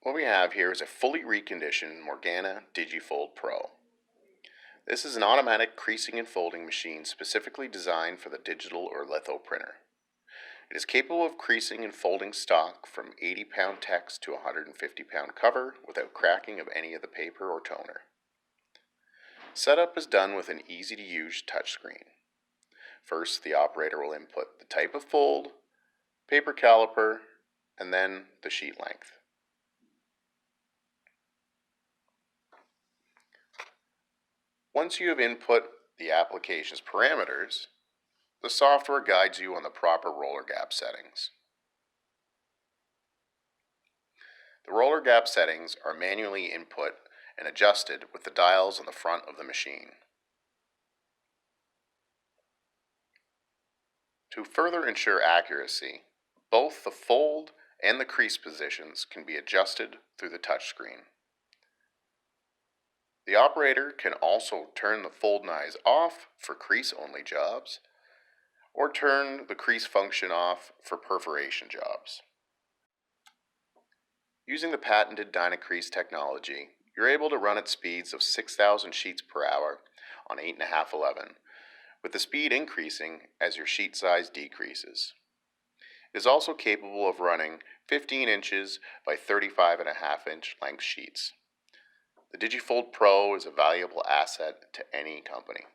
What we have here is a fully reconditioned Morgana Digifold Pro. This is an automatic creasing and folding machine specifically designed for the digital or litho printer. It is capable of creasing and folding stock from 80-pound text to 150-pound cover without cracking of any of the paper or toner. Setup is done with an easy-to-use touchscreen. First, the operator will input the type of fold, paper caliper, and then the sheet length. Once you have input the application's parameters, the software guides you on the proper roller gap settings. The roller gap settings are manually input and adjusted with the dials on the front of the machine. To further ensure accuracy, both the fold and the crease positions can be adjusted through the touchscreen. The operator can also turn the fold knives off for crease-only jobs, or turn the crease function off for perforation jobs. Using the patented DynaCrease technology, you're able to run at speeds of 6,000 sheets per hour on 8.5/11, with the speed increasing as your sheet size decreases. It is also capable of running 15 inches by 35.5-inch length sheets. The Digifold Pro is a valuable asset to any company.